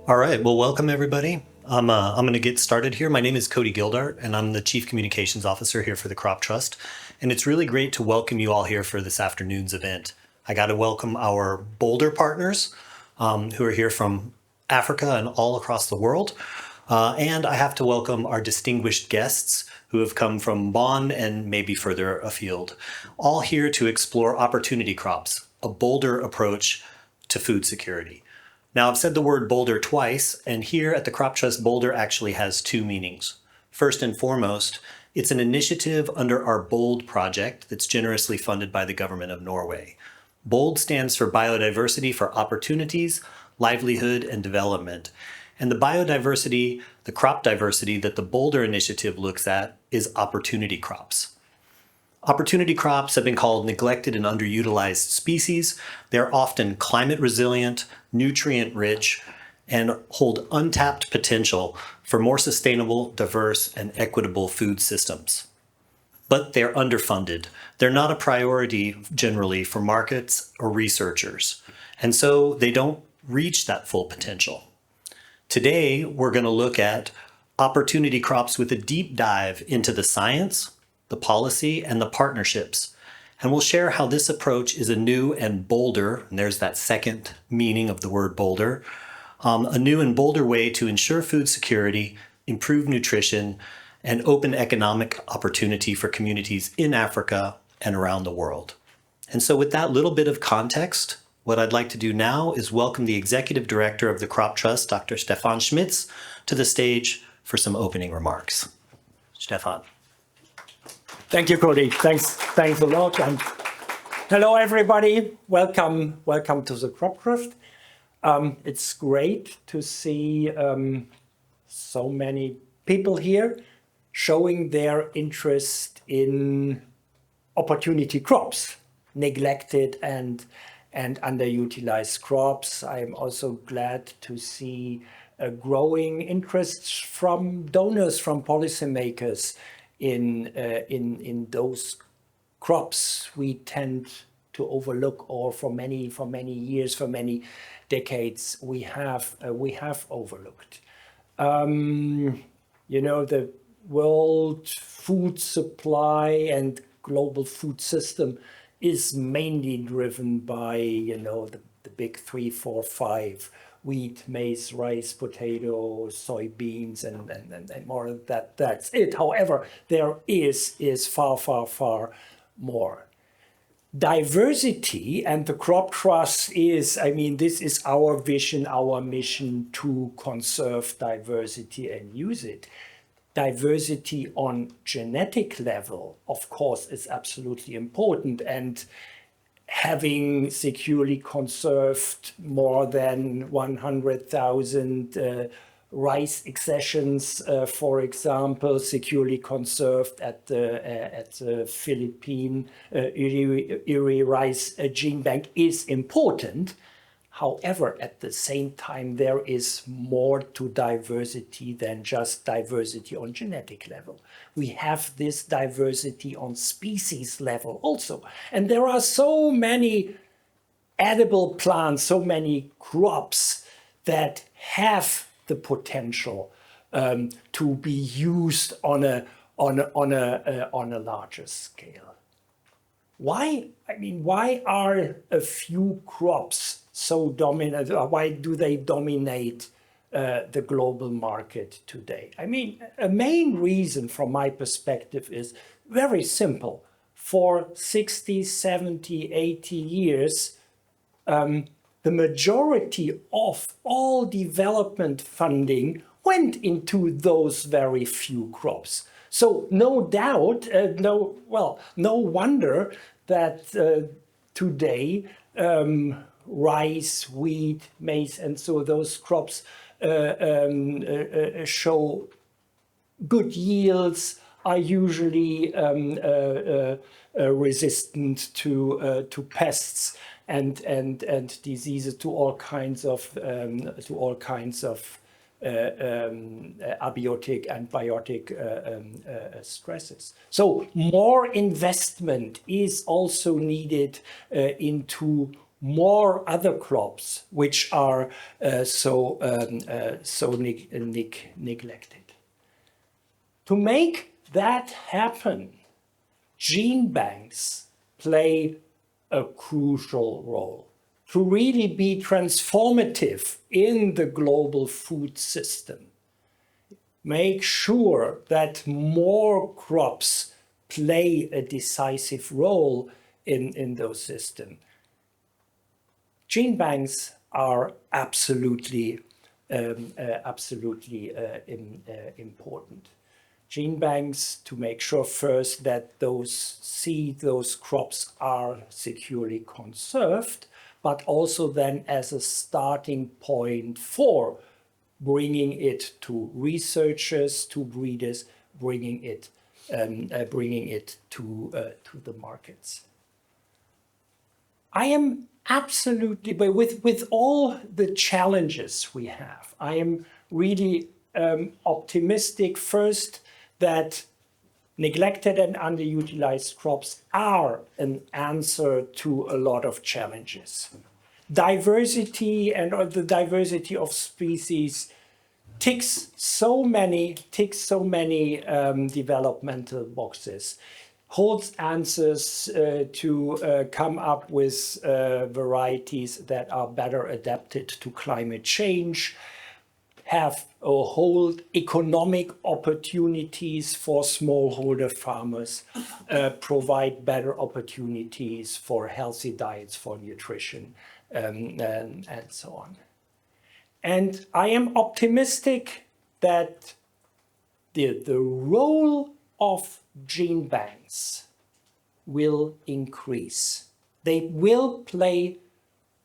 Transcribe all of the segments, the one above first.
All right, well, welcome everybody. I'm going to get started here. My name is Cody Gildart, and I'm the Chief Communications Officer here for the Crop Trust. And it's really great to welcome you all here for this afternoon's event. I got to welcome our BOLDER partners who are here from Africa and all across the world. And I have to welcome our distinguished guests who have come from Bonn and maybe further afield, all here to explore opportunity crops, a bolder approach to food security. Now, I've said the word boulder twice, and here at the Crop Trust, boulder actually has two meanings. First and foremost, it's an initiative under our BOLD project that's generously funded by the Government of Norway. BOLD stands for Biodiversity for Opportunities, Livelihood, and Development. And the biodiversity, the crop diversity that the Boulder Initiative looks at is opportunity crops. Opportunity crops have been called neglected and underutilized species. They're often climate resilient, nutrient rich, and hold untapped potential for more sustainable, diverse, and equitable food systems. But they're underfunded. They're not a priority generally for markets or researchers, and so they don't reach that full potential. Today, we're going to look at opportunity crops with a deep dive into the science, the policy, and the partnerships. And we'll share how this approach is a new and bolder, and there's that second meaning of the word bolder, a new and bolder way to ensure food security, improve nutrition, and open economic opportunity for communities in Africa and around the world. And so with that little bit of context, what I'd like to do now is welcome the Executive Director of the Crop Trust, Dr. Stefan Schmitz, to the stage for some opening remarks. Stefan. Thank you, Cody. Thanks a lot. And hello, everybody. Welcome to the Crop Trust. It's great to see so many people here showing their interest in opportunity crops, neglected and underutilized crops. I'm also glad to see a growing interest from donors, from policymakers in those crops we tend to overlook, or for many years, for many decades, we have overlooked. The world food supply and global food system is mainly driven by the big 3, 4, 5: wheat, maize, rice, potato, soybeans, and more of that. That's it. However, there is far more. Diversity, and the Crop Trust is, this is our vision, our mission to conserve diversity and use it. Diversity on genetic level, of course, is absolutely important, and having securely conserved more than 100,000 rice accessions, for example, securely conserved at the Philippine Uri rice gene bank is important. However, at the same time, there is more to diversity than just diversity on genetic level. We have this diversity on species level also. And there are so many edible plants, so many crops that have the potential to be used on a larger scale. Why? Why are a few crops so dominant? Why do they dominate the global market today? A main reason from my perspective is very simple. For 60, 70, 80 years, the majority of all development funding went into those very few crops. So no doubt, no wonder that today rice, wheat, maize, and so those crops show good yields, are usually resistant to pests and diseases, to all kinds of abiotic and biotic stresses. So more investment is also needed into more other crops which are so neglected. To make that happen, gene banks play a crucial role to really be transformative in the global food system. Make sure that more crops play a decisive role in those systems. Gene banks are absolutely important. Gene banks to make sure first that those crops are securely conserved, but also then as a starting point for bringing it to researchers, to breeders, bringing it to the markets. I am absolutely, but with all the challenges we have, I am really optimistic first that neglected and underutilized crops are an answer to a lot of challenges. Diversity and the diversity of species ticks so many developmental boxes, holds answers to come up with varieties that are better adapted to climate change, have or hold economic opportunities for smallholder farmers, provide better opportunities for healthy diets, for nutrition, and so on. And I am optimistic that the role of gene banks will increase. They will play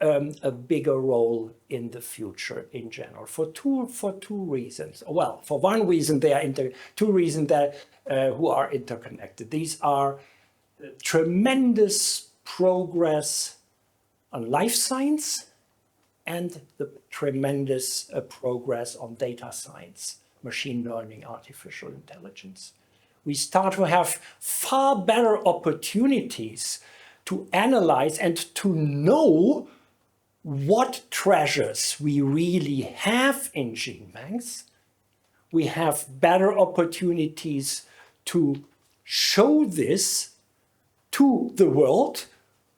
a bigger role in the future in general for two reasons. Well, for one reason, they are two reasons that who are interconnected. These are tremendous progress on life science and the tremendous progress on data science, machine learning, artificial intelligence. We start to have far better opportunities to analyze and to know what treasures we really have in gene banks. We have better opportunities to show this to the world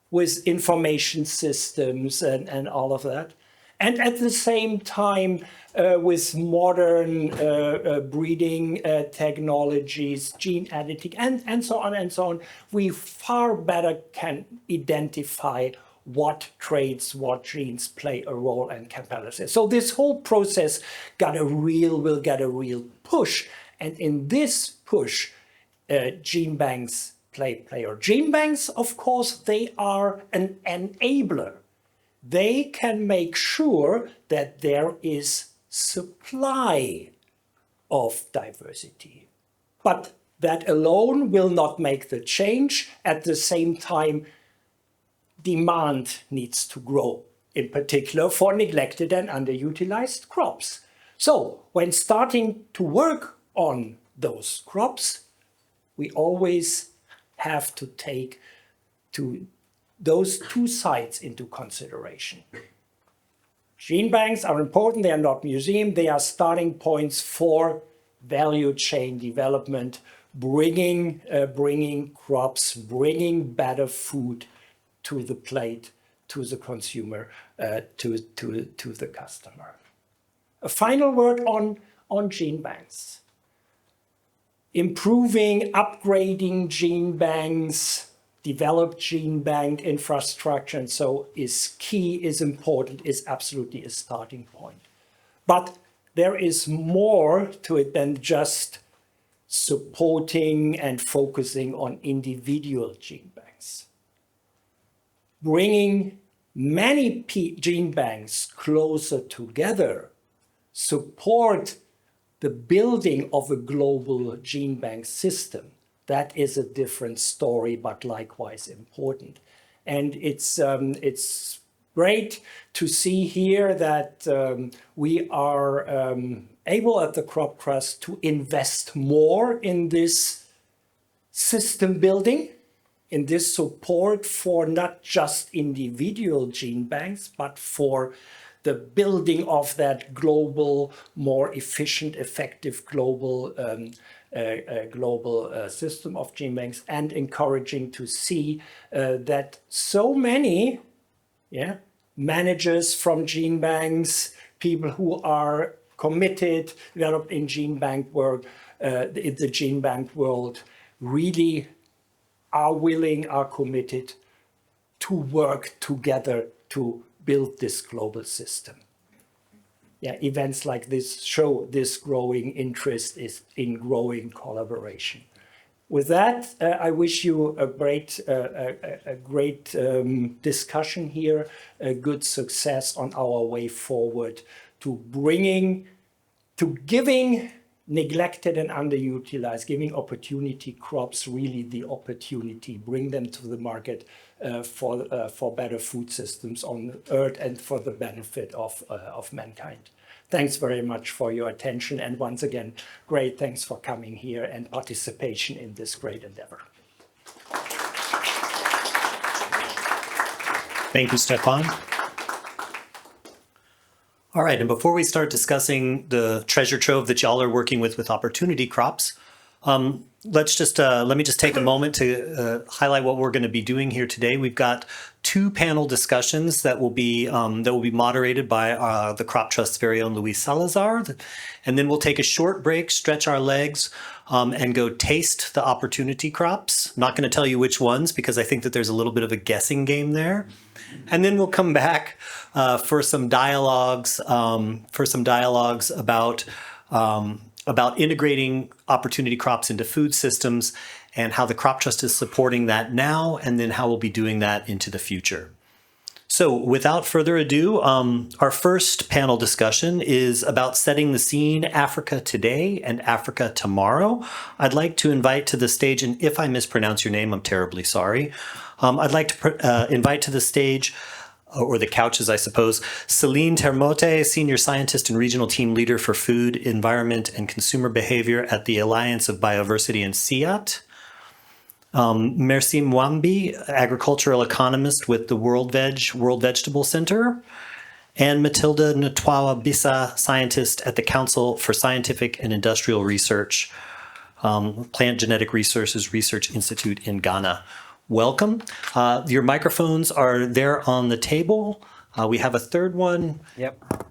with information systems and all of that. And at the same time, with modern breeding technologies, gene editing, and so on, we far better can identify what traits, what genes play a role and can balance it. So this whole process will get a real push. And in this push, gene banks play. Gene banks, of course, they are an enabler. They can make sure that there is supply of diversity. But that alone will not make the change. At the same time, demand needs to grow, in particular for neglected and underutilized crops. So when starting to work on those crops, we always have to take those two sides into consideration. Gene banks are important. They are not museums. They are starting points for value chain development, bringing crops, bringing better food to the plate, to the consumer, to the customer. A final word on gene banks. Improving, upgrading gene banks, develop gene bank infrastructure, and so is key, is important, is absolutely a starting point. But there is more to it than just supporting and focusing on individual gene banks. Bringing many gene banks closer together support the building of a global gene bank system. That is a different story, but likewise important. And it's great to see here that we are able at the Crop Trust to invest more in this system building in this support for not just individual gene banks, but for the building of that global, more efficient, effective global system of gene banks, and encouraging to see that so many managers from gene banks, people who are committed, developed in gene bank work, in the gene bank world, really are willing, are committed to work together to build this global system. Yeah, events like this show this growing interest is in growing collaboration. With that, I wish you a great discussion here, a good success on our way forward to giving neglected and underutilized, giving opportunity crops really the opportunity, bring them to the market for better food systems on Earth and for the benefit of mankind. Thanks very much for your attention, and once again, great thanks for coming here and participation in this great endeavor. Thank you, Stefan. All right, and before we start discussing the treasure trove that y'all are working with opportunity crops, let me just take a moment to highlight what we're going to be doing here today. We've got two panel discussions that will be moderated by the Crop Trust's very own Luis Salazar, and then we'll take a short break, stretch our legs, and go taste the opportunity crops. I'm not going to tell you which ones because I think that there's a little bit of a guessing game there. And then we'll come back for some dialogues about integrating opportunity crops into food systems and how the Crop Trust is supporting that now, and then how we'll be doing that into the future. So without further ado, our first panel discussion is about setting the scene, Africa today and Africa tomorrow. I'd like to invite to the stage, and if I mispronounce your name, I'm terribly sorry. I'd like to invite to the stage, or the couches, I suppose, Celine Termote, Senior Scientist and Regional Team Leader for Food, Environment, and Consumer Behavior at the Alliance of Bioversity and CSIR-PGRRI. Merci Mwambi, Agricultural Economist with the WorldVeg, World Vegetable Center. And Matilda Ntwawa Bisa, Scientist at the Council for Scientific and Industrial Research, Plant Genetic Resources Research Institute in Ghana. Welcome. Your microphones are there on the table. We have a third one. Yep.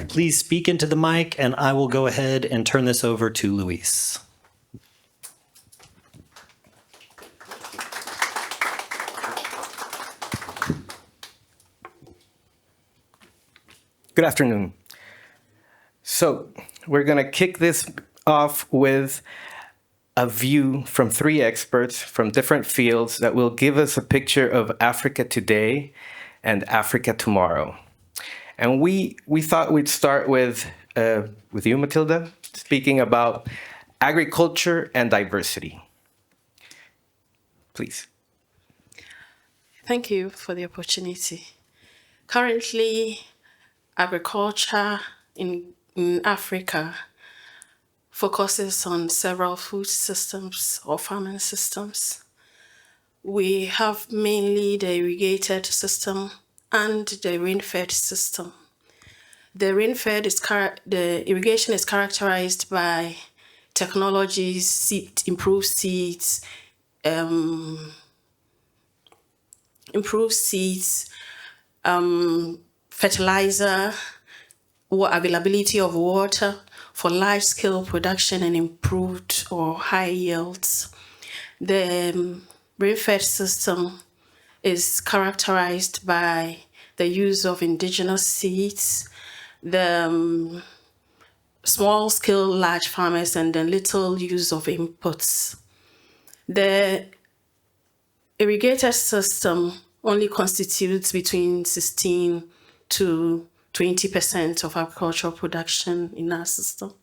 Please speak into the mic, and I will go ahead and turn this over to Luis. Good afternoon. So we're going to kick this off with a view from three experts from different fields that will give us a picture of Africa today and Africa tomorrow. And we thought we'd start with you, Matilda, speaking about agriculture and diversity. Please. Thank you for the opportunity. Currently, agriculture in Africa focuses on several food systems or farming systems. We have mainly the irrigated system and the rain-fed system. The irrigation is characterized by technologies, improved seeds, fertilizer, availability of water for large-scale production and improved or high yields. The rain-fed system is characterized by the use of indigenous seeds, the small-scale large farmers, and the little use of inputs. The irrigated system only constitutes between 16 to 20% of agricultural production in our system.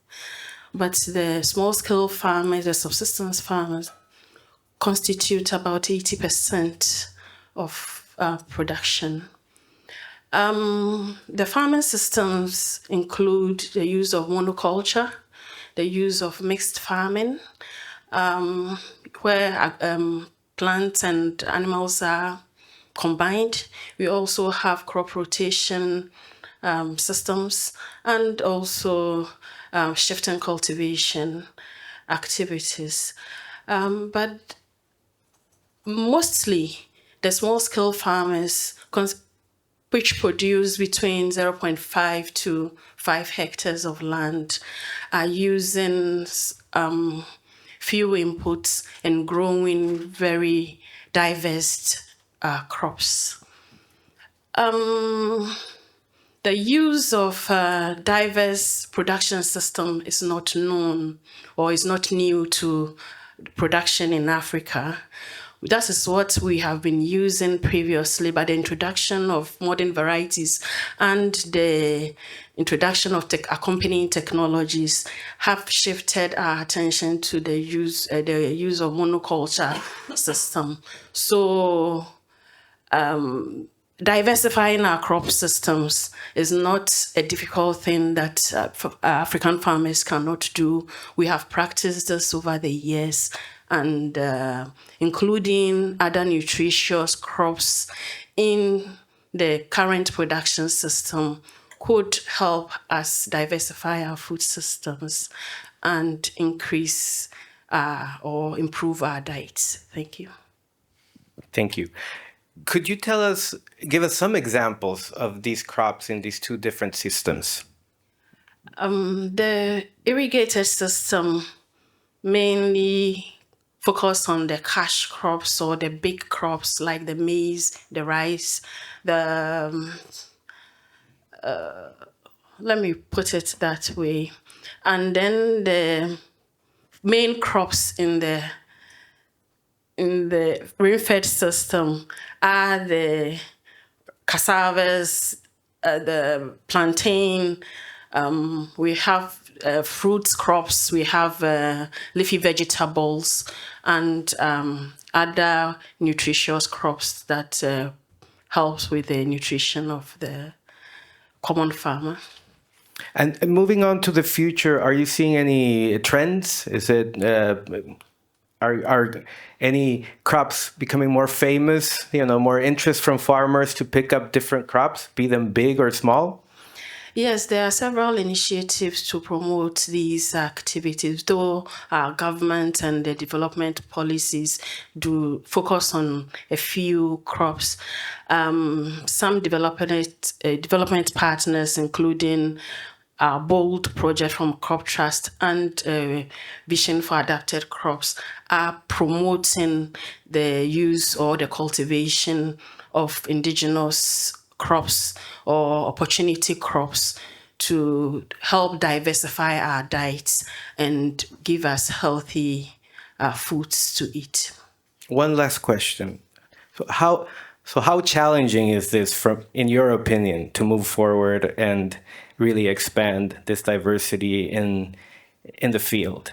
But the small-scale farmers, the subsistence farmers, constitute about 80% of production. The farming systems include the use of monoculture, the use of mixed farming, where plants and animals are combined. We also have crop rotation systems and also shifting cultivation activities. But mostly the small-scale farmers which produce between 0.5 to 5 hectares of land are using few inputs and growing very diverse crops. The use of diverse production system is not known or is not new to production in Africa. That is what we have been using previously, but the introduction of modern varieties and the introduction of accompanying technologies have shifted our attention to the use of monoculture system. So diversifying our crop systems is not a difficult thing that African farmers cannot do. We have practiced this over the years, and including other nutritious crops in the current production system could help us diversify our food systems and increase or improve our diets. Thank you. Thank you. Could you give us some examples of these crops in these two different systems? The irrigated system mainly focused on the cash crops or the big crops like the maize, the rice, let me put it that way. And then the main crops in the rain-fed system are the cassavas, the plantain. We have fruits crops. We have leafy vegetables and other nutritious crops that helps with the nutrition of the common farmer. And moving on to the future, are you seeing any trends? Is it are any crops becoming more famous? More interest from farmers to pick up different crops, be them big or small? Yes, there are several initiatives to promote these activities, though our government and the development policies do focus on a few crops. Some development partners, including our BOLD project from Crop Trust and Vision for Adapted Crops, are promoting the use or the cultivation of indigenous crops or opportunity crops to help diversify our diets and give us healthy foods to eat. One last question. So how challenging is this, in your opinion, to move forward and really expand this diversity in the field?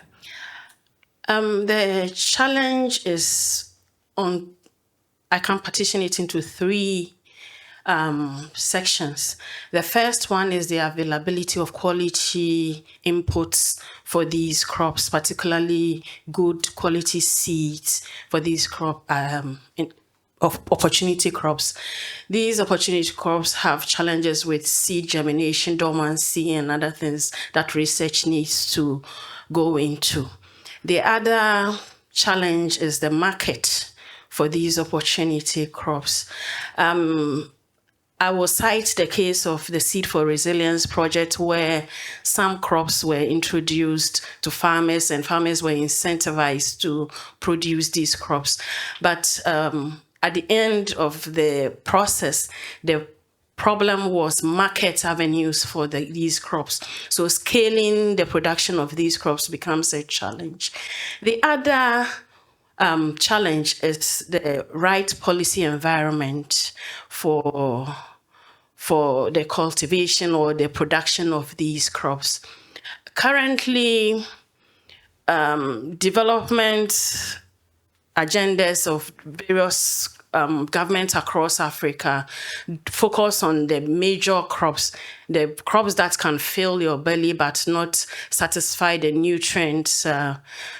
The challenge is I can partition it into three sections. The first one is the availability of quality inputs for these crops, particularly good quality seeds for these of opportunity crops. These opportunity crops have challenges with seed germination, dormancy, and other things that research needs to go into. The other challenge is the market for these opportunity crops. I will cite the case of the Seed for Resilience project, where some crops were introduced to farmers and farmers were incentivized to produce these crops. But at the end of the process, the problem was market avenues for these crops. So scaling the production of these crops becomes a challenge. The other challenge is the right policy environment for the cultivation or the production of these crops. Currently, development agendas of various governments across Africa focus on the major crops, the crops that can fill your belly but not satisfy the nutrient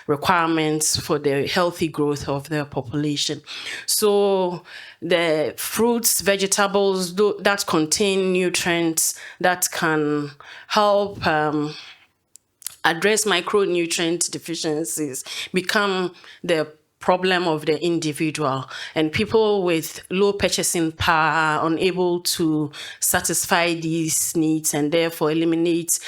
requirements for the healthy growth of their population. So the fruits, vegetables that contain nutrients that can help address micronutrient deficiencies become the problem of the individual, and people with low purchasing power are unable to satisfy these needs and therefore eliminate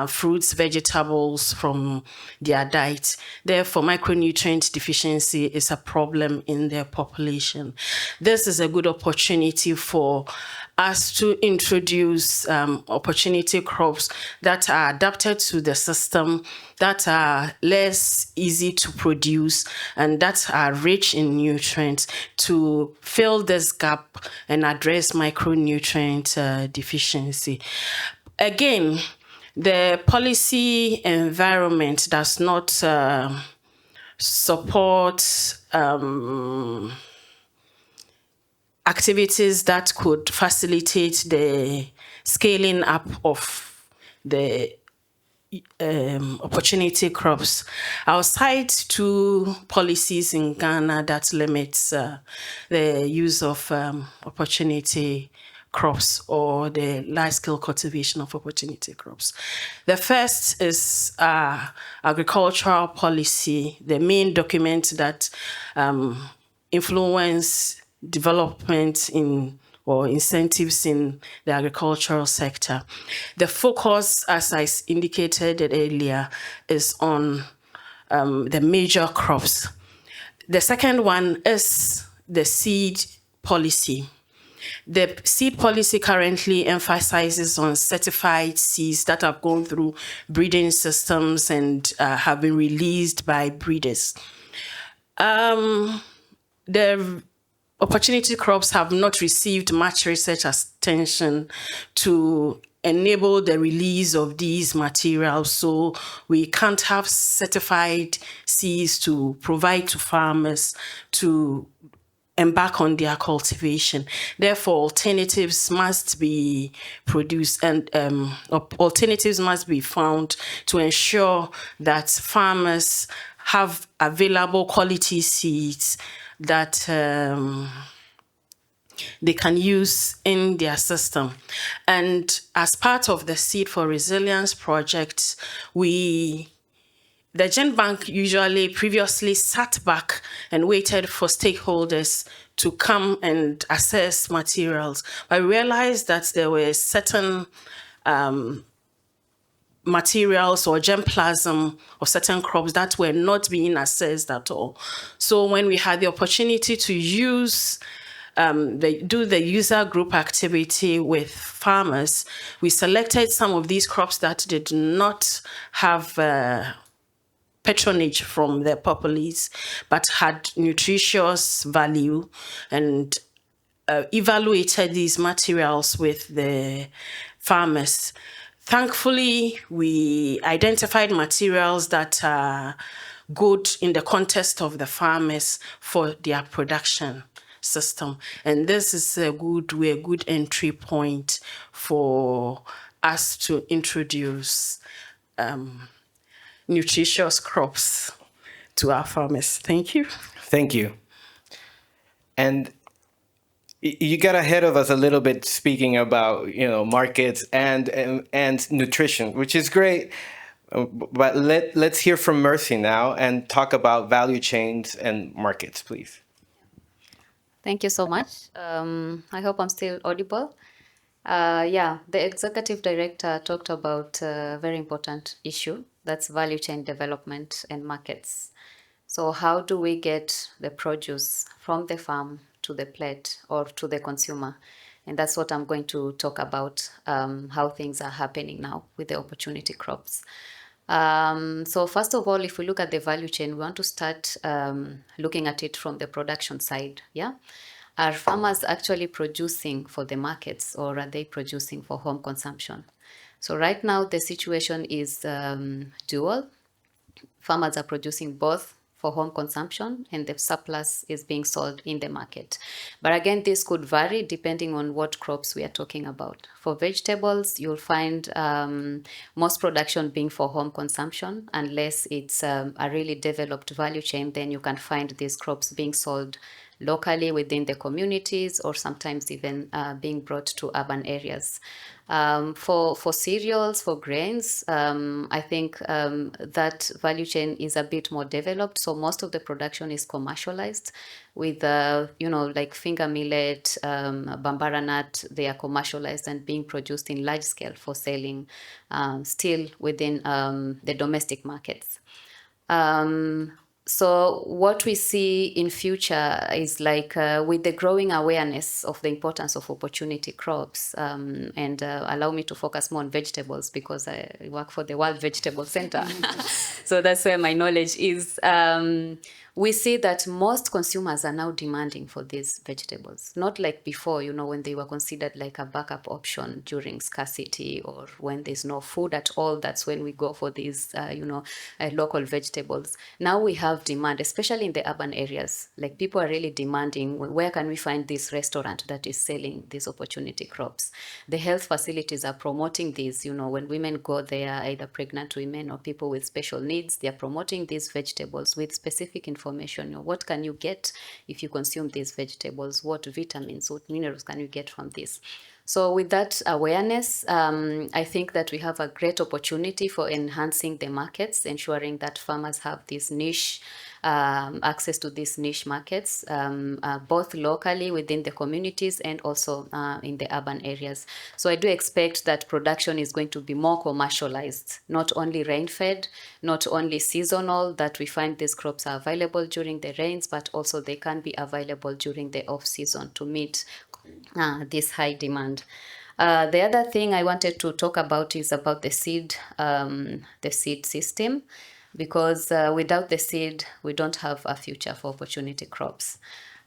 fruits, vegetables from their diet. Therefore, micronutrient deficiency is a problem in their population. This is a good opportunity for us to introduce opportunity crops that are adapted to the system, that are less easy to produce, and that are rich in nutrients to fill this gap and address micronutrient deficiency. Again, the policy environment does not support activities that could facilitate the scaling up of the opportunity crops. I'll cite two policies in Ghana that limits the use of opportunity crops or the large-scale cultivation of opportunity crops. The first is agricultural policy, the main document that influence development in or incentives in the agricultural sector. The focus, as I indicated earlier, is on the major crops. The second one is the seed policy. The seed policy currently emphasizes on certified seeds that have gone through breeding systems and have been released by breeders. The opportunity crops have not received much research attention to enable the release of these materials, so we can't have certified seeds to provide to farmers to embark on their cultivation. Therefore, alternatives must be produced and alternatives must be found to ensure that farmers have available quality seeds that they can use in their system. And as part of the Seed for Resilience project, the Gen Bank usually previously sat back and waited for stakeholders to come and assess materials. I realized that there were certain materials or germplasm of certain crops that were not being assessed at all. So when we had the opportunity to use do the user group activity with farmers, we selected some of these crops that did not have patronage from the populace, but had nutritious value, and evaluated these materials with the farmers. Thankfully, we identified materials that are good in the context of the farmers for their production system. And this is a good entry point for us to introduce nutritious crops to our farmers. Thank you. Thank you. And you got ahead of us a little bit speaking about, markets and nutrition, which is great. But let's hear from Mercy now and talk about value chains and markets, please. Thank you so much. I hope I'm still audible. The executive director talked about a very important issue, that's value chain development and markets. So how do we get the produce from the farm to the plate or to the consumer? And that's what I'm going to talk about, how things are happening now with the opportunity crops. So first of all, if we look at the value chain, we want to start looking at it from the production side. Are farmers actually producing for the markets, or are they producing for home consumption? So right now the situation is dual. Farmers are producing both for home consumption, and the surplus is being sold in the market. But again, this could vary depending on what crops we are talking about. For vegetables, you'll find most production being for home consumption, unless it's a really developed value chain. Then you can find these crops being sold locally within the communities, or sometimes even being brought to urban areas. For cereals, for grains, I think that value chain is a bit more developed. So most of the production is commercialized with, like finger millet, bambara nut. They are commercialized and being produced in large scale for selling still within the domestic markets. So what we see in future is like with the growing awareness of the importance of opportunity crops, and allow me to focus more on vegetables because I work for the World Vegetable Center. So that's where my knowledge is. We see that most consumers are now demanding for these vegetables, not like before, when they were considered like a backup option during scarcity or when there's no food at all. That's when we go for these, local vegetables. Now we have demand, especially in the urban areas. Like people are really demanding, where can we find this restaurant that is selling these opportunity crops? The health facilities are promoting these, when women go there, either pregnant women or people with special needs, they are promoting these vegetables with specific information. What can you get if you consume these vegetables? What vitamins, what minerals can you get from this? So with that awareness, I think that we have a great opportunity for enhancing the markets, ensuring that farmers have this niche, access to these niche markets, both locally within the communities and also in the urban areas. So I do expect that production is going to be more commercialized, not only rain-fed, not only seasonal, that we find these crops are available during the rains, but also they can be available during the off-season to meet this high demand. The other thing I wanted to talk about is about the seed system, because without the seed, we don't have a future for opportunity crops.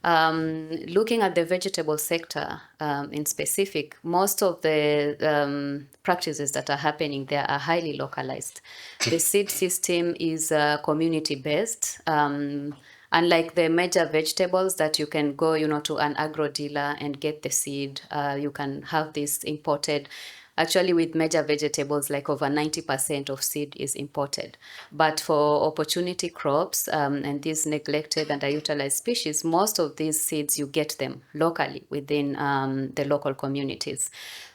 Looking at the vegetable sector in specific, most of the practices that are happening there are highly localized. The seed system is community-based. Unlike the major vegetables that you can go, to an agro dealer and get the seed, you can have this imported. Actually, with major vegetables, like over 90% of seed is imported. But for opportunity crops and these neglected and underutilized species, most of these seeds, you get them locally within the local communities.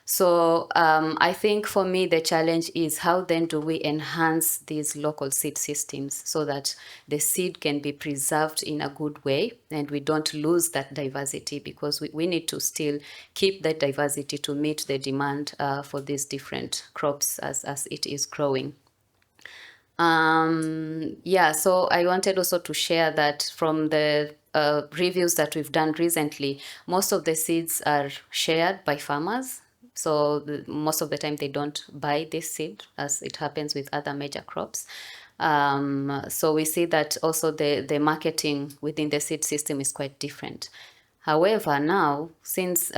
So I think for me, the challenge is how then do we enhance these local seed systems so that the seed can be preserved in a good way and we don't lose that diversity, because we need to still keep that diversity to meet the demand for these different crops as it is growing. So I wanted also to share that from the reviews that we've done recently, most of the seeds are shared by farmers. So most of the time they don't buy this seed, as it happens with other major crops. So we see that also the marketing within the seed system is quite different. However, now, since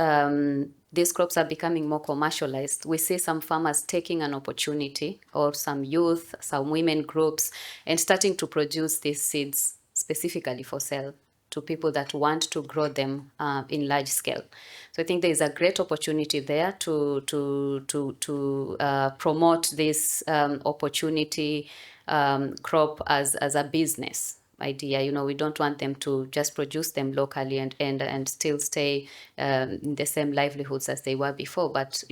these crops are becoming more commercialized, we see some farmers taking an opportunity, or some youth, some women groups, and starting to produce these seeds specifically for sale to people that want to grow them in large scale. So I think there is a great opportunity there to promote this opportunity crop as a business idea. We don't want them to just produce them locally and still stay in the same livelihoods as they were before, but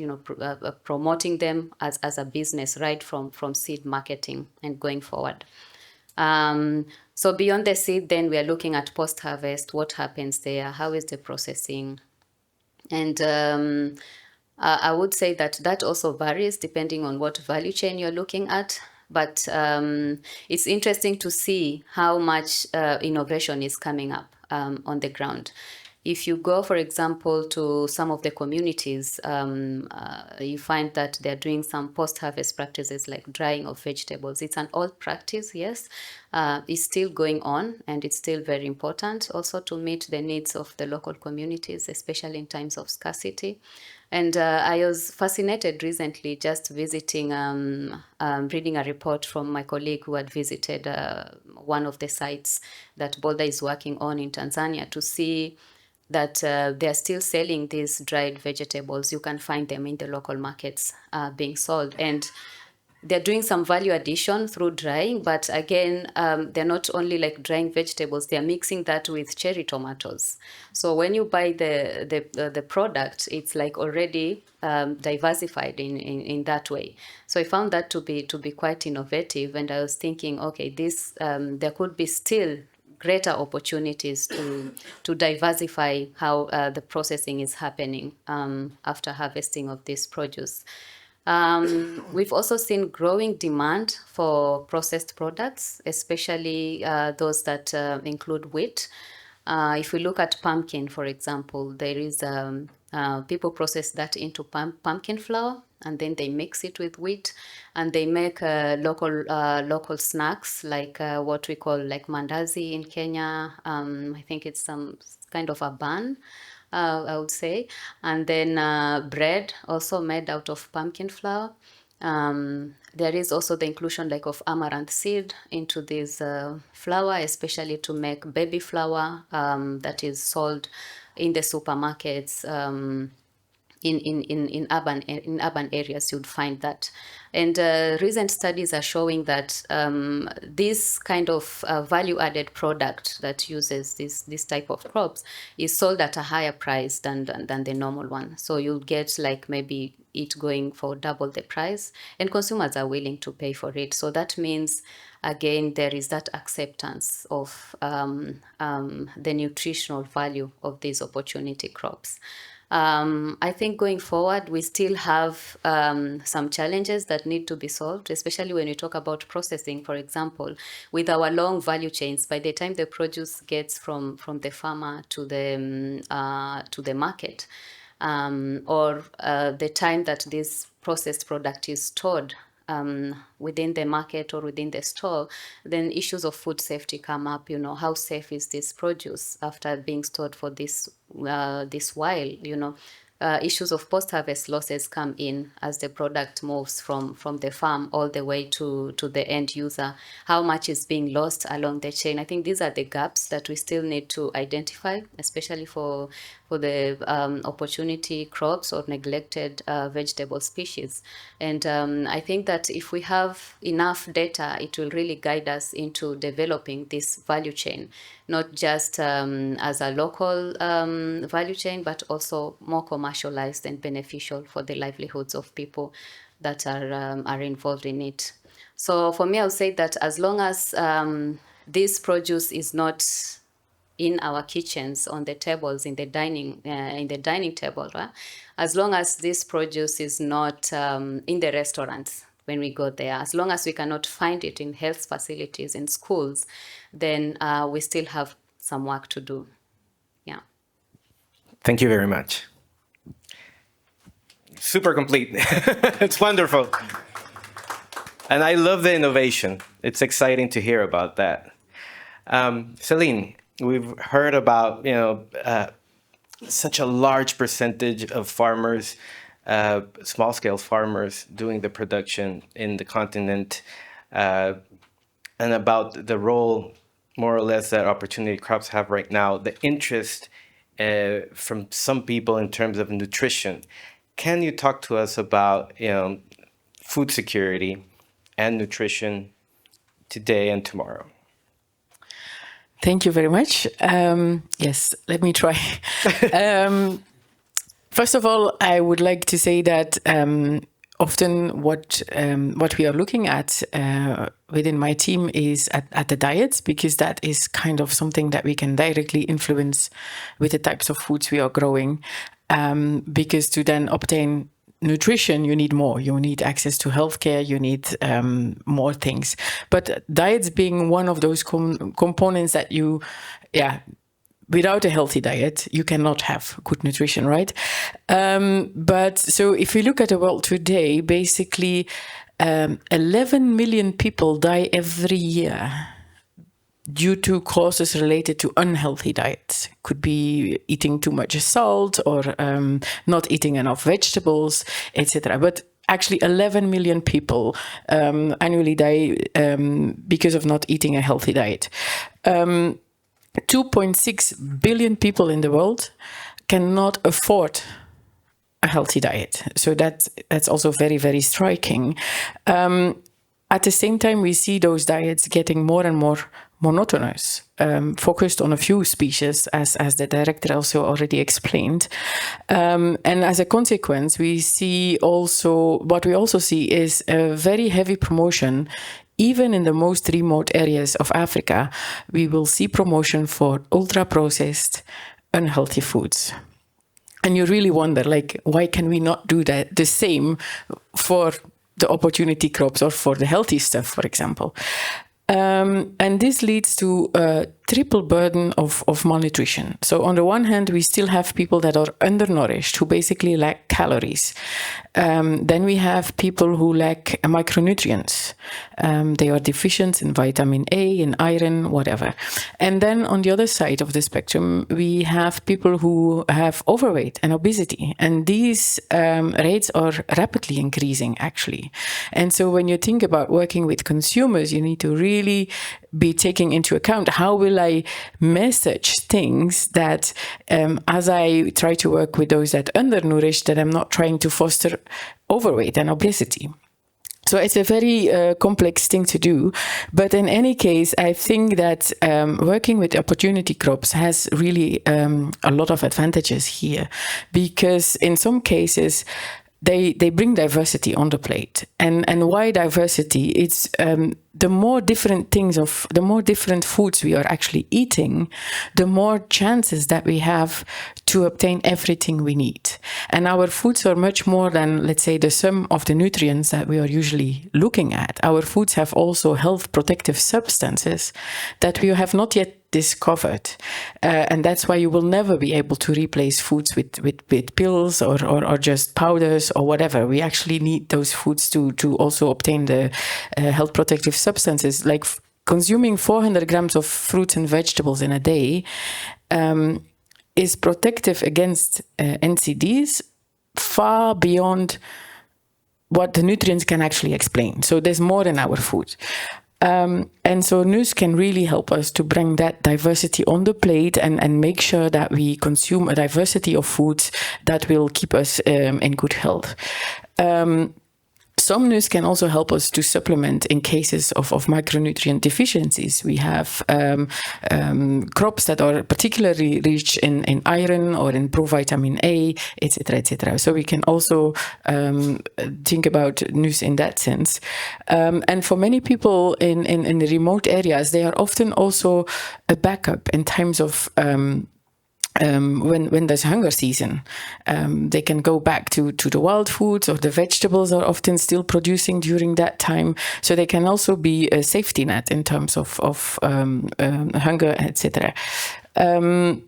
promoting them as a business right from seed marketing and going forward. So beyond the seed, then we are looking at post-harvest. What happens there? How is the processing? And I would say that also varies depending on what value chain you're looking at. But it's interesting to see how much innovation is coming up on the ground. if you go, for example, to some of the communities, you find that they're doing some post-harvest practices like drying of vegetables. It's an old practice, yes. It's still going on, and it's still very important also to meet the needs of the local communities, especially in times of scarcity. And I was fascinated recently just visiting, reading a report from my colleague who had visited one of the sites that BOLDER is working on in Tanzania, to see that they're still selling these dried vegetables. You can find them in the local markets being sold. And they're doing some value addition through drying, but again, they're not only like drying vegetables, they're mixing that with cherry tomatoes. So when you buy the product, it's like already diversified in that way. So I found that to be quite innovative, and I was thinking, okay, this there could be still greater opportunities to diversify how the processing is happening after harvesting of this produce. We've also seen growing demand for processed products, especially those that include wheat. If we look at pumpkin, for example, there is people process that into pumpkin flour, and then they mix it with wheat, and they make local snacks like what we call like mandazi in Kenya. I think it's some kind of a bun. I would say, and then bread also made out of pumpkin flour. There is also the inclusion like of amaranth seed into this flour, especially to make baby flour that is sold in the supermarkets. In urban areas, you'd find that. And recent studies are showing that this kind of value-added product that uses this type of crops is sold at a higher price than the normal one. So you'll get like maybe it going for double the price, and consumers are willing to pay for it. So that means, again, there is that acceptance of the nutritional value of these opportunity crops. I think going forward, we still have some challenges that need to be solved, especially when you talk about processing, for example, with our long value chains. By the time the produce gets from the farmer to the market, or the time that this processed product is stored within the market or within the store, then issues of food safety come up. You know, how safe is this produce after being stored for this while? You know, issues of post-harvest losses come in as the product moves from the farm all the way to the end user. How much is being lost along the chain? I think these are the gaps that we still need to identify, especially for the opportunity crops or neglected vegetable species. And I think that if we have enough data, it will really guide us into developing this value chain, not just as a local value chain, but also more commercialized and beneficial for the livelihoods of people that are involved in it. So for me, I would say that as long as this produce is not in our kitchens, on the tables, in the dining table, right? As long as this produce is not in the restaurants when we go there, as long as we cannot find it in health facilities, in schools, then we still have some work to do. Yeah. Thank you very much. Super complete. It's wonderful. And I love the innovation. It's exciting to hear about that. Celine, we've heard about, such a large percentage of farmers, small-scale farmers doing the production in the continent, and about the role, more or less, that opportunity crops have right now, the interest from some people in terms of nutrition. Can you talk to us about, food security and nutrition today and tomorrow? Thank you very much. Yes, let me try. First of all, I would like to say that often what we are looking at within my team is at the diets, because that is kind of something that we can directly influence with the types of foods we are growing. Because to then obtain nutrition, you need more. You need access to healthcare. You need more things. But diets being one of those components that you, without a healthy diet, you cannot have good nutrition, right? But so if we look at the world today, basically 11 million people die every year due to causes related to unhealthy diets. Could be eating too much salt or not eating enough vegetables, etc. But actually 11 million people annually die because of not eating a healthy diet. 2.6 billion people in the world cannot afford a healthy diet. So that's also very, very striking. At the same time, we see those diets getting more and more monotonous, focused on a few species, as the director also already explained. And as a consequence, we also see is a very heavy promotion. Even in the most remote areas of Africa, we will see promotion for ultra-processed, unhealthy foods. And you really wonder, like, why can we not do that the same for the opportunity crops or for the healthy stuff, for example? And this leads to a triple burden of malnutrition. So on the one hand, we still have people that are undernourished, who basically lack calories. Then we have people who lack micronutrients. They are deficient in vitamin A, in iron, whatever. And then on the other side of the spectrum, we have people who have overweight and obesity. And these rates are rapidly increasing, actually. And so when you think about working with consumers, you need to really be taking into account how will I message things that as I try to work with those that are undernourished, that I'm not trying to foster overweight and obesity. So it's a very complex thing to do. But in any case, I think that working with opportunity crops has really a lot of advantages here, because in some cases, they bring diversity on the plate. And why diversity? It's the more different foods we are actually eating, the more chances that we have to obtain everything we need. And our foods are much more than, let's say, the sum of the nutrients that we are usually looking at. Our foods have also health protective substances that we have not yet discovered. And that's why you will never be able to replace foods with pills or just powders or whatever. We actually need those foods to also obtain the health protective substances. Like consuming 400 grams of fruits and vegetables in a day is protective against NCDs far beyond what the nutrients can actually explain. So there's more in our food. And so NUS can really help us to bring that diversity on the plate and make sure that we consume a diversity of foods that will keep us in good health. Some NUS can also help us to supplement in cases of micronutrient deficiencies. We have crops that are particularly rich in iron or in provitamin A, etc., etc. So we can also think about NUS in that sense. And for many people in the remote areas, they are often also a backup in times of when there's hunger season. They can go back to the wild foods, or the vegetables are often still producing during that time. So they can also be a safety net in terms of hunger, etc. And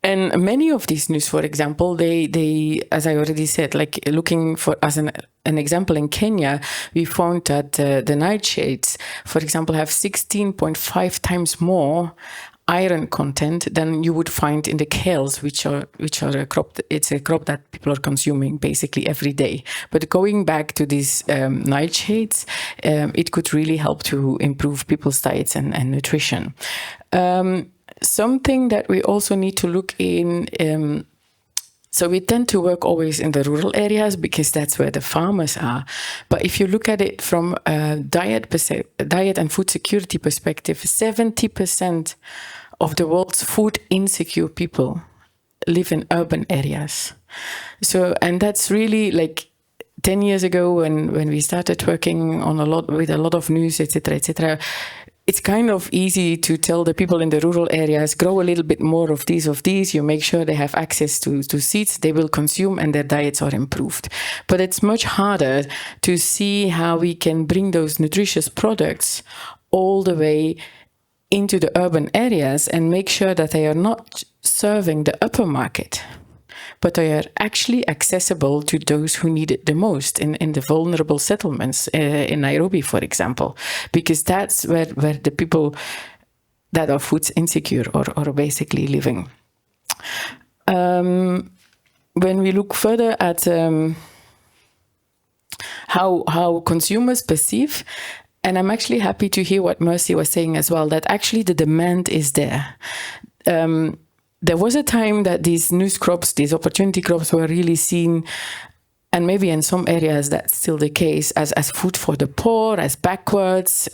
many of these NUS, for example, they, as I already said, like looking for, as an example in Kenya, we found that the nightshades, for example, have 16.5 times more iron content than you would find in the kales, which are a crop. It's a crop that people are consuming basically every day. But going back to these nightshades, it could really help to improve people's diets and nutrition. Something that we also need to look in. So we tend to work always in the rural areas because that's where the farmers are. But if you look at it from a diet and food security perspective, 70% of the world's food insecure people live in urban areas. So, and that's really like 10 years ago when we started working on with a lot of NUS, etc., etc. It's kind of easy to tell the people in the rural areas, grow a little bit more of these, you make sure they have access to seeds they will consume and their diets are improved. But it's much harder to see how we can bring those nutritious products all the way into the urban areas and make sure that they are not serving the upper market, but they are actually accessible to those who need it the most in the vulnerable settlements in Nairobi, for example, because that's where the people that are food insecure are basically living. When we look further at how consumers perceive, and I'm actually happy to hear what Mercy was saying as well, that actually the demand is there. There was a time that these news crops, these opportunity crops were really seen, and maybe in some areas that's still the case, as food for the poor, as backwards.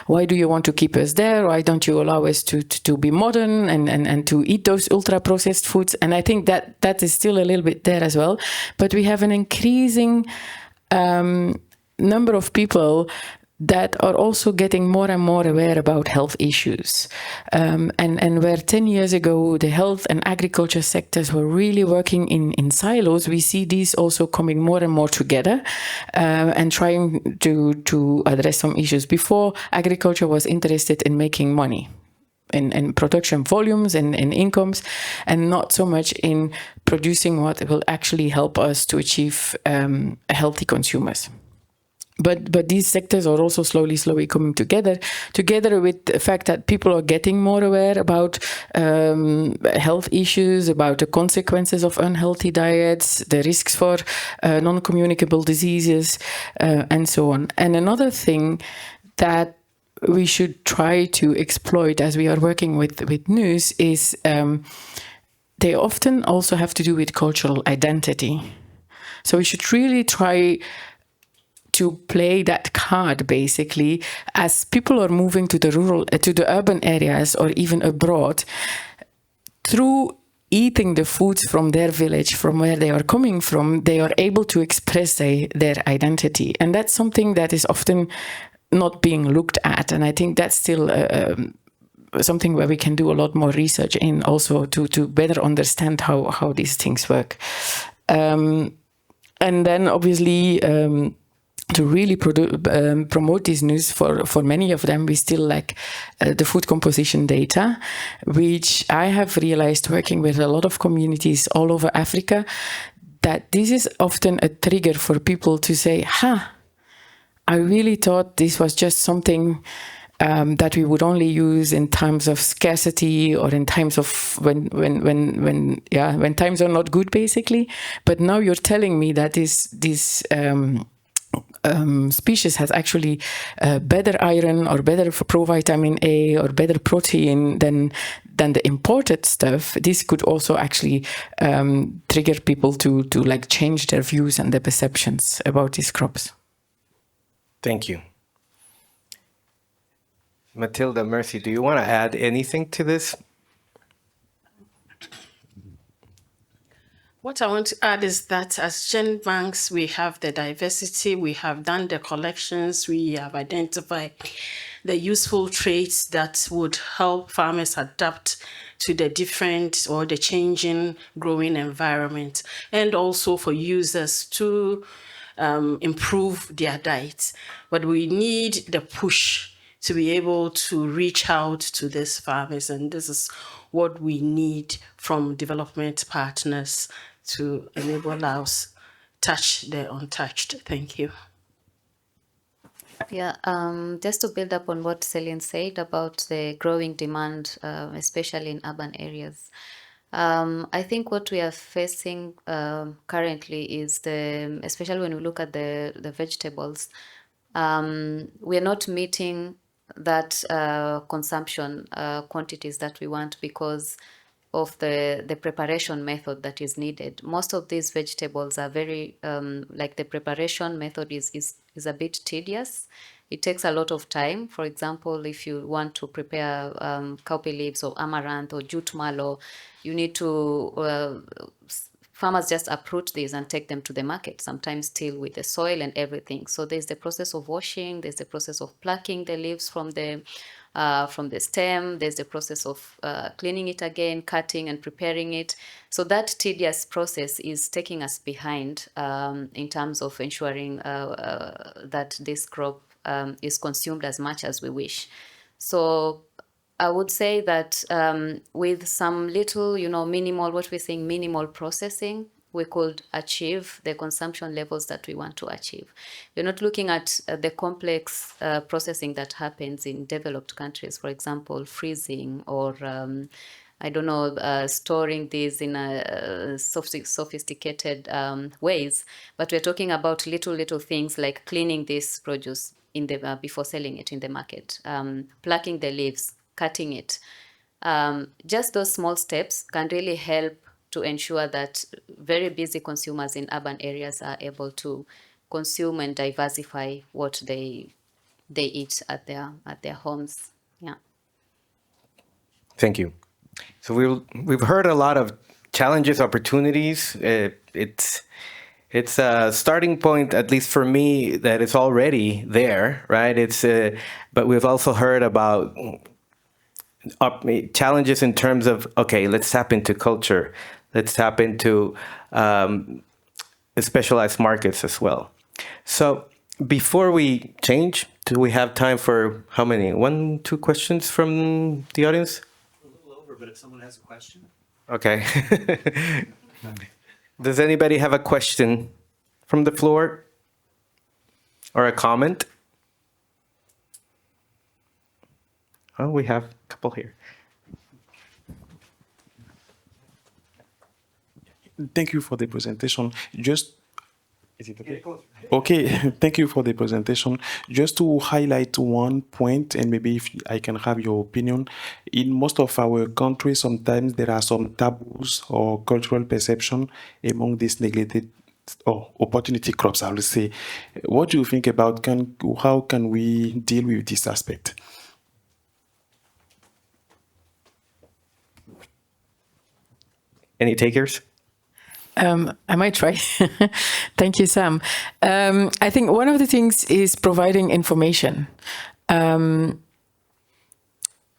Why do you want to keep us there? Why don't you allow us to be modern and to eat those ultra-processed foods? And I think that is still a little bit there as well. But we have an increasing number of people that are also getting more and more aware about health issues. And where 10 years ago, the health and agriculture sectors were really working in silos, we see these also coming more and more together and trying to address some issues. Before, agriculture was interested in making money, in production volumes and in incomes, and not so much in producing what will actually help us to achieve healthy consumers. But these sectors are also slowly coming together with the fact that people are getting more aware about health issues, about the consequences of unhealthy diets, the risks for non-communicable diseases, and so on. And another thing that we should try to exploit as we are working with news is they often also have to do with cultural identity. So we should really try to play that card, basically, as people are moving to the urban areas or even abroad, through eating the foods from their village, from where they are coming from, they are able to express their identity. And that's something that is often not being looked at. And I think that's still something where we can do a lot more research in, also to better understand how these things work. And then obviously, to really promote this news, for many of them, we still lack the food composition data, which I have realized working with a lot of communities all over Africa, that this is often a trigger for people to say, I really thought this was just something that we would only use in times of scarcity or in times of when times are not good, basically. But now you're telling me that this species has actually better iron or better provitamin A or better protein than the imported stuff. This could also actually trigger people to like change their views and their perceptions about these crops. Thank you. Matilda, Mercy, do you want to add anything to this? What I want to add is that as Gen Banks, we have the diversity, we have done the collections, we have identified the useful traits that would help farmers adapt to the different or the changing growing environment, and also for users to improve their diets. But we need the push to be able to reach out to these farmers, and this is what we need from development partners to enable us touch the untouched. Thank you. Yeah, just to build up on what Celine said about the growing demand, especially in urban areas. I think what we are facing currently is especially when we look at the vegetables, we are not meeting that consumption quantities that we want because of the preparation method that is needed. Most of these vegetables are very, like the preparation method is a bit tedious. It takes a lot of time. For example, if you want to prepare cowpea leaves or amaranth or jute mallow, you need to, farmers just uproot these and take them to the market, sometimes still with the soil and everything. So there's the process of washing, there's the process of plucking the leaves from the stem, there's the process of cleaning it again, cutting and preparing it. So that tedious process is taking us behind in terms of ensuring that this crop is consumed as much as we wish. So I would say that with some little, minimal, what we're saying, minimal processing, we could achieve the consumption levels that we want to achieve. We're not looking at the complex processing that happens in developed countries, for example, freezing or storing these in sophisticated ways. But we're talking about little things like cleaning this produce in the before selling it in the market, plucking the leaves, cutting it. Just those small steps can really help to ensure that very busy consumers in urban areas are able to consume and diversify what they eat at their homes. Yeah. Thank you. So we've heard a lot of challenges, opportunities. It's a starting point, at least for me, that it's already there, right? But we've also heard about challenges in terms of, okay, let's tap into culture. Let's tap into specialized markets as well. So before we change, do we have time for how many? 1, 2 questions from the audience? A little over, but if someone has a question. Okay. Does anybody have a question from the floor or a comment? Oh, we have a couple here. Thank you for the presentation. Is it okay? Okay, thank you for the presentation. Just to highlight one point, and maybe if I can have your opinion. In most of our countries, sometimes there are some taboos or cultural perception among these neglected or opportunity crops, I would say. What do you think about how can we deal with this aspect? Any takers? I might try. Thank you, Sam. I think one of the things is providing information.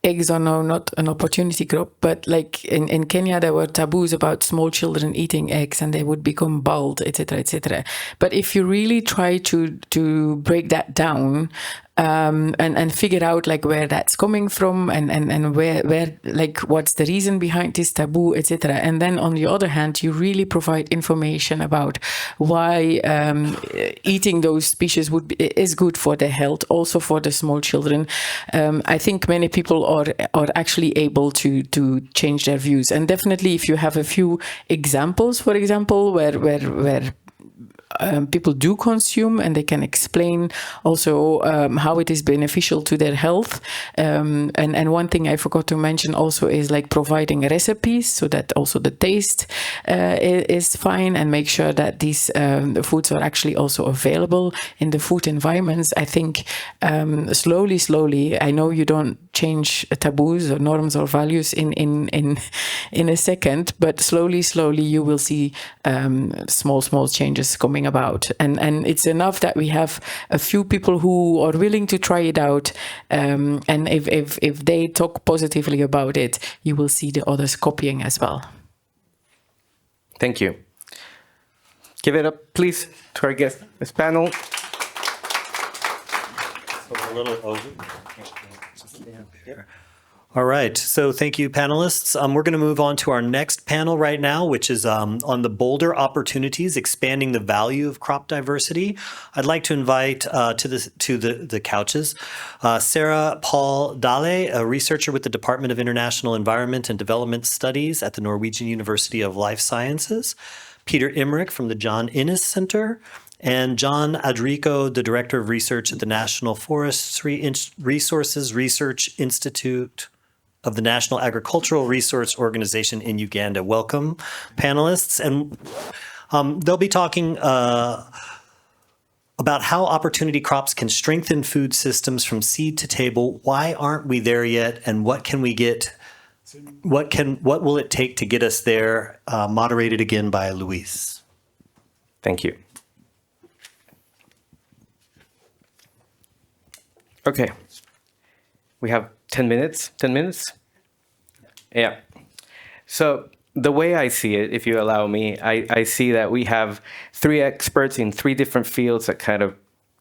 Eggs are now not an opportunity crop, but like in Kenya, there were taboos about small children eating eggs and they would become bald, etc., etc. But if you really try to break that down, and figure out like where that's coming from and where like what's the reason behind this taboo, etc. And then on the other hand, you really provide information about why eating those species is good for their health, also for the small children. I think many people are actually able to change their views. And definitely if you have a few examples, for example, where people do consume and they can explain also how it is beneficial to their health. And one thing I forgot to mention also is like providing recipes so that also the taste is fine, and make sure that these foods are actually also available in the food environments. I think slowly, I know you don't change taboos or norms or values in a second, but slowly you will see small changes coming about, and it's enough that we have a few people who are willing to try it out, and if they talk positively about it, you will see the others copying as well. Thank you. Give it up, please, to our guest, this panel. A little over. All right, so thank you, panelists. We're going to move on to our next panel right now, which is on the BOLDER opportunities, expanding the value of crop diversity. I'd like to invite to the couches Sarah Paul Dale, a researcher with the Department of International Environment and Development Studies at the Norwegian University of Life Sciences, Peter Imrich from the John Innes Center, and John Adrico, the Director of Research at the National Forestry Resources Research Institute of the National Agricultural Resource Organization in Uganda. Welcome, panelists. And they'll be talking about how opportunity crops can strengthen food systems from seed to table. Why aren't we there yet? And what can we get? What will it take to get us there? Moderated again by Luis. Thank you. Okay, we have 10 minutes. 10 minutes? Yeah. So the way I see it, if you allow me, I see that we have 3 experts in 3 different fields that kind of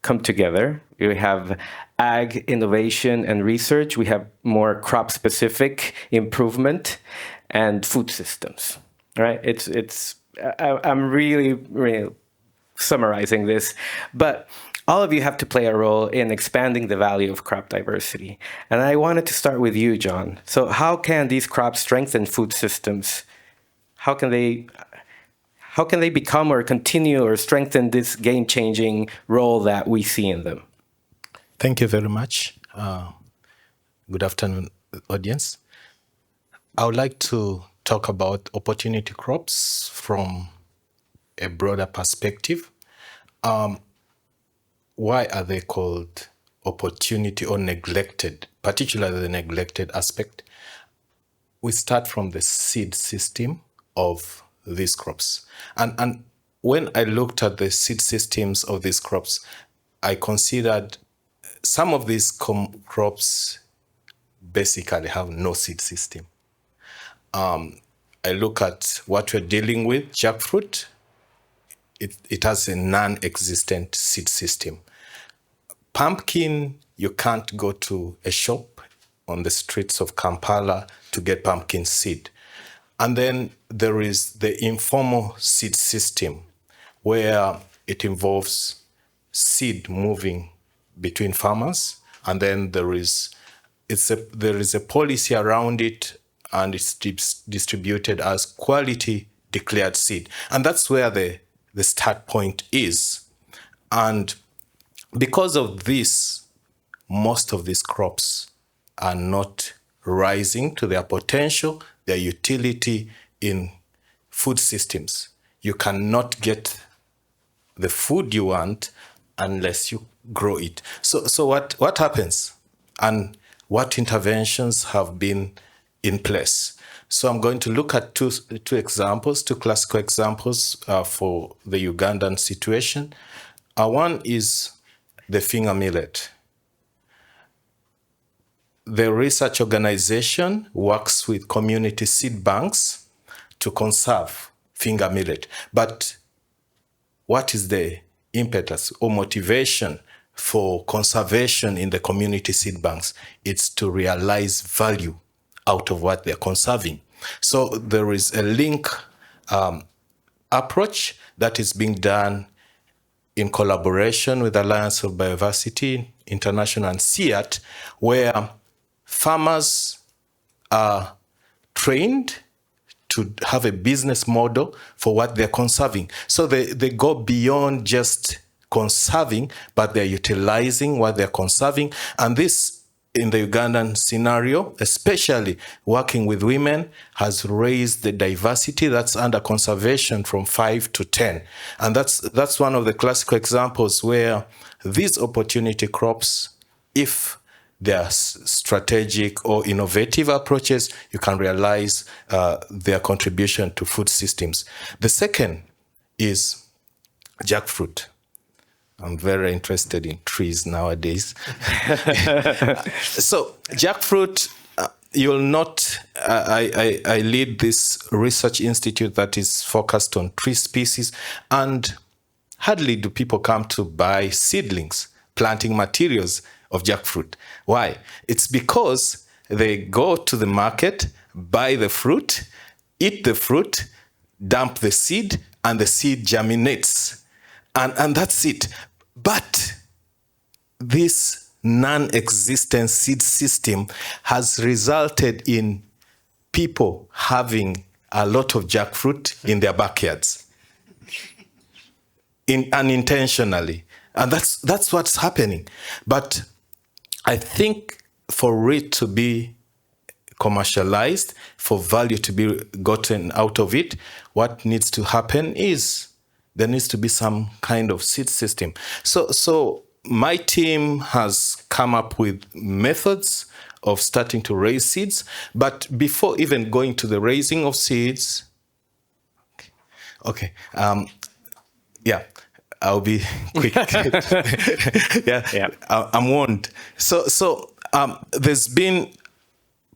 come together. We have ag innovation and research. We have more crop-specific improvement and food systems. Right? I'm really summarizing this, but all of you have to play a role in expanding the value of crop diversity. And I wanted to start with you, John. So how can these crops strengthen food systems? How can they become or continue or strengthen this game-changing role that we see in them? Thank you very much. Good afternoon, audience. I would like to talk about opportunity crops from a broader perspective. Why are they called opportunity or neglected, particularly the neglected aspect? We start from the seed system of these crops. And when I looked at the seed systems of these crops, I considered some of these crops basically have no seed system. I look at what we're dealing with, jackfruit. It has a non-existent seed system. Pumpkin, you can't go to a shop on the streets of Kampala to get pumpkin seed. And then there is the informal seed system, where it involves seed moving between farmers, and then there is a policy around it, and it's distributed as quality declared seed. And that's where the start point is. And because of this, most of these crops are not rising to their potential, their utility in food systems. You cannot get the food you want unless you grow it. So what happens, and what interventions have been in place? So I'm going to look at two examples, two classical examples for the Ugandan situation. One is the finger millet. The research organization works with community seed banks to conserve finger millet. But what is the impetus or motivation for conservation in the community seed banks? It's to realize value out of what they're conserving. So there is a link approach that is being done in collaboration with Alliance of Bioversity International and CSIR-PGRRI, where farmers are trained to have a business model for what they're conserving. So they go beyond just conserving, but they're utilizing what they're conserving. And this, in the Ugandan scenario, especially working with women, has raised the diversity that's under conservation from 5 to 10. And that's one of the classical examples where these opportunity crops, if they're strategic or innovative approaches, you can realize their contribution to food systems. The second is jackfruit. I'm very interested in trees nowadays. So jackfruit, you'll note, I lead this research institute that is focused on tree species, and hardly do people come to buy seedlings, planting materials of jackfruit. Why? It's because they go to the market, buy the fruit, eat the fruit, dump the seed, and the seed germinates. And that's it. But this non-existent seed system has resulted in people having a lot of jackfruit in their backyards, unintentionally. And that's what's happening. But I think for it to be commercialized, for value to be gotten out of it, what needs to happen is there needs to be some kind of seed system. So my team has come up with methods of starting to raise seeds. But before even going to the raising of seeds, yeah, I'll be quick. yeah, I'm warned. So there's been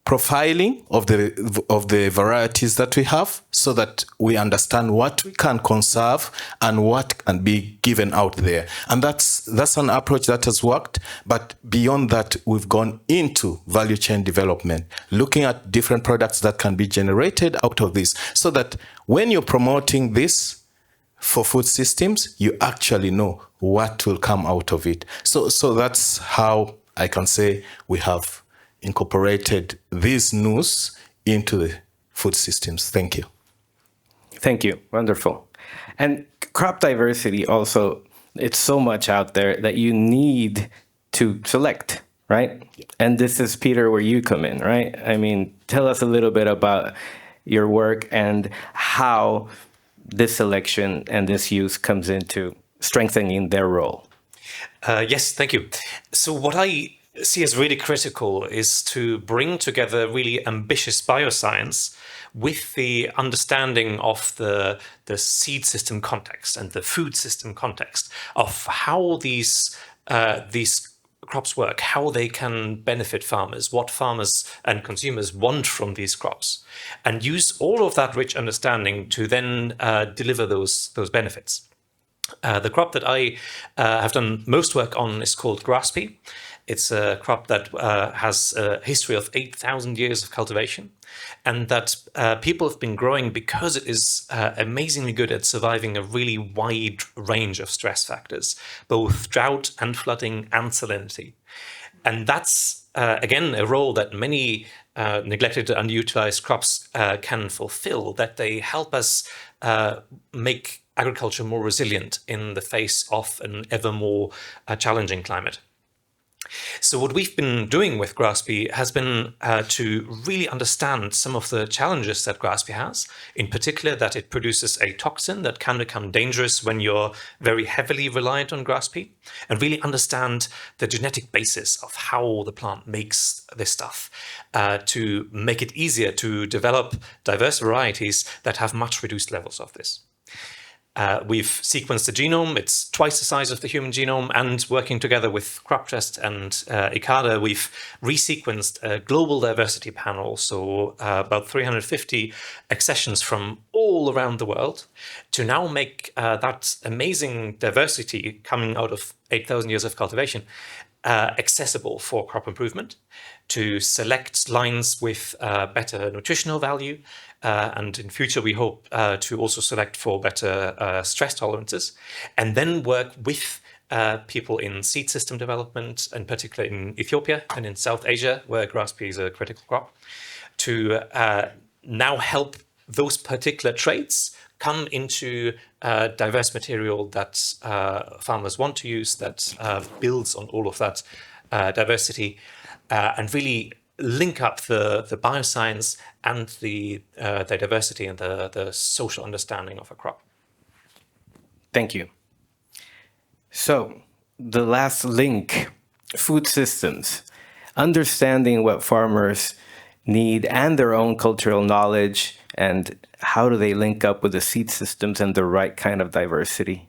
profiling of the varieties that we have, so that we understand what we can conserve and what can be given out there. And that's an approach that has worked. But beyond that, we've gone into value chain development, looking at different products that can be generated out of this, so that when you're promoting this for food systems, you actually know what will come out of it. So that's how I can say we have incorporated these news into the food systems. Thank you. Thank you. Wonderful. And crop diversity also, it's so much out there that you need to select, right? And this is, Peter, where you come in, right? I mean, tell us a little bit about your work and how this selection and this use comes into strengthening their role. Yes, thank you. So what I see as really critical is to bring together really ambitious bioscience with the understanding of the seed system context and the food system context of how these crops work, how they can benefit farmers, what farmers and consumers want from these crops, and use all of that rich understanding to then deliver those benefits. The crop that I have done most work on is called grass pea. It's a crop that has a history of 8,000 years of cultivation, and that people have been growing because it is amazingly good at surviving a really wide range of stress factors, both drought and flooding and salinity. And that's, again, a role that many neglected and underutilized crops can fulfill, that they help us make agriculture more resilient in the face of an ever more challenging climate. So what we've been doing with grass pea has been to really understand some of the challenges that grass pea has, in particular that it produces a toxin that can become dangerous when you're very heavily reliant on grass pea, and really understand the genetic basis of how the plant makes this stuff to make it easier to develop diverse varieties that have much reduced levels of this. We've sequenced the genome. It's twice the size of the human genome, and working together with CropTrust and ICADA, we've resequenced a global diversity panel, so about 350 accessions from all around the world, to now make that amazing diversity coming out of 8,000 years of cultivation accessible for crop improvement, to select lines with better nutritional value, and in future we hope to also select for better stress tolerances, and then work with people in seed system development, in particular in Ethiopia and in South Asia, where grass pea is a critical crop, to now help those particular traits come into diverse material that farmers want to use, that builds on all of that diversity, and really link up the bioscience and the diversity and the social understanding of a crop. Thank you. So the last link, food systems, understanding what farmers need and their own cultural knowledge, and how do they link up with the seed systems and the right kind of diversity?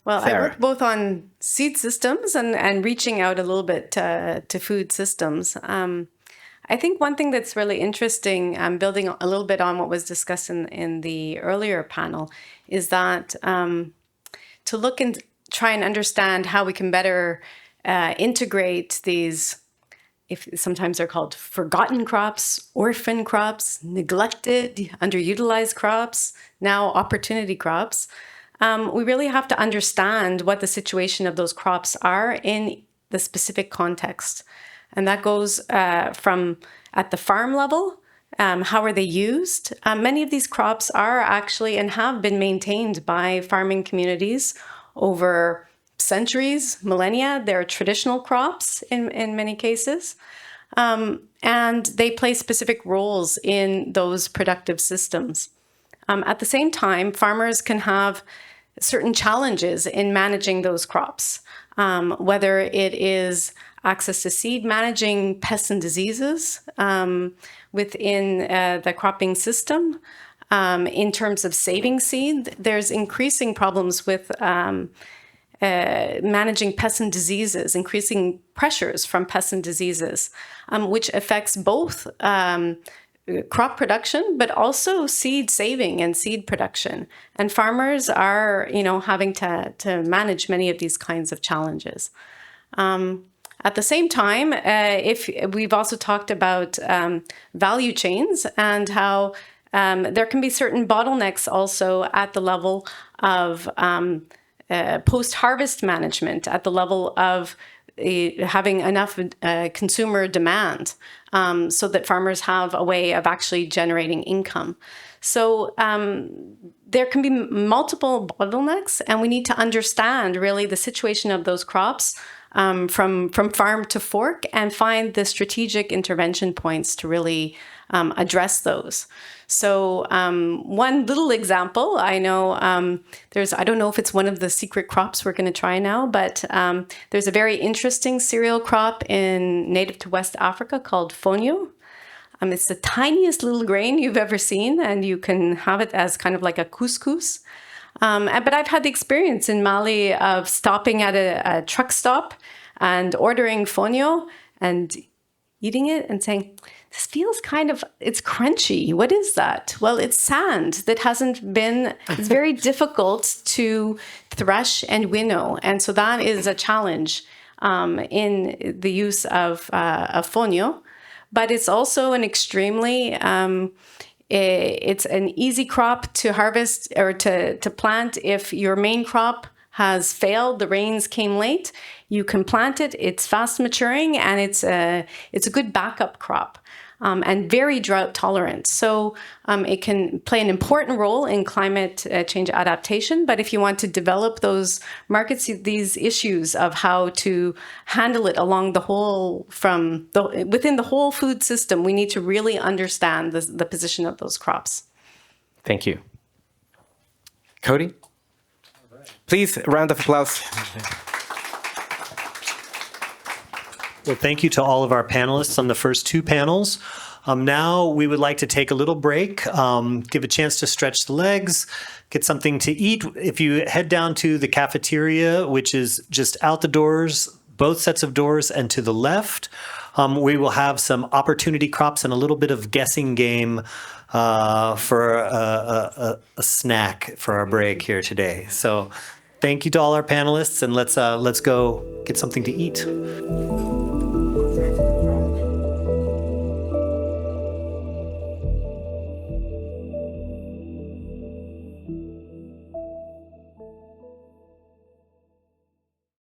Well, Sarah. I work both on seed systems and reaching out a little bit to food systems. I think one thing that's really interesting, building a little bit on what was discussed in the earlier panel, is that to look and try and understand how we can better integrate these, if sometimes they're called forgotten crops, orphan crops, neglected, underutilized crops, now opportunity crops. We really have to understand what the situation of those crops are in the specific context. And that goes from at the farm level, how are they used? Many of these crops are actually and have been maintained by farming communities over centuries, millennia. They're traditional crops in many cases. And they play specific roles in those productive systems. At the same time, farmers can have certain challenges in managing those crops, whether it is access to seed, managing pests and diseases within the cropping system. In terms of saving seed, there's increasing problems with managing pests and diseases, increasing pressures from pests and diseases, which affects both crop production, but also seed saving and seed production. And farmers are, having to manage many of these kinds of challenges. At the same time, if we've also talked about value chains and how there can be certain bottlenecks also at the level of post-harvest management, at the level of having enough consumer demand so that farmers have a way of actually generating income. So there can be multiple bottlenecks, and we need to understand really the situation of those crops from farm to fork and find the strategic intervention points to really address those. So one little example, I know I don't know if it's one of the secret crops we're going to try now, but there's a very interesting cereal crop native to West Africa called fonio. It's the tiniest little grain you've ever seen, and you can have it as kind of like a couscous. But I've had the experience in Mali of stopping at a truck stop and ordering fonio and eating it and saying, this feels it's crunchy. What is that? Well, it's sand that it's very difficult to thresh and winnow. And so that is a challenge in the use of fonio. But it's also an extremely, it's an easy crop to harvest or to plant if your main crop has failed, the rains came late. You can plant it, it's fast maturing, and it's a good backup crop. And very drought tolerant. So it can play an important role in climate change adaptation. But if you want to develop those markets, these issues of how to handle it along within the whole food system, we need to really understand the position of those crops. Thank you. Cody? Please, round of applause. Well, thank you to all of our panelists on the first two panels. Now we would like to take a little break, give a chance to stretch the legs, get something to eat. If you head down to the cafeteria, which is just out the doors, both sets of doors, and to the left, we will have some opportunity crops and a little bit of guessing game for a snack for our break here today. So thank you to all our panelists, and let's go get something to eat.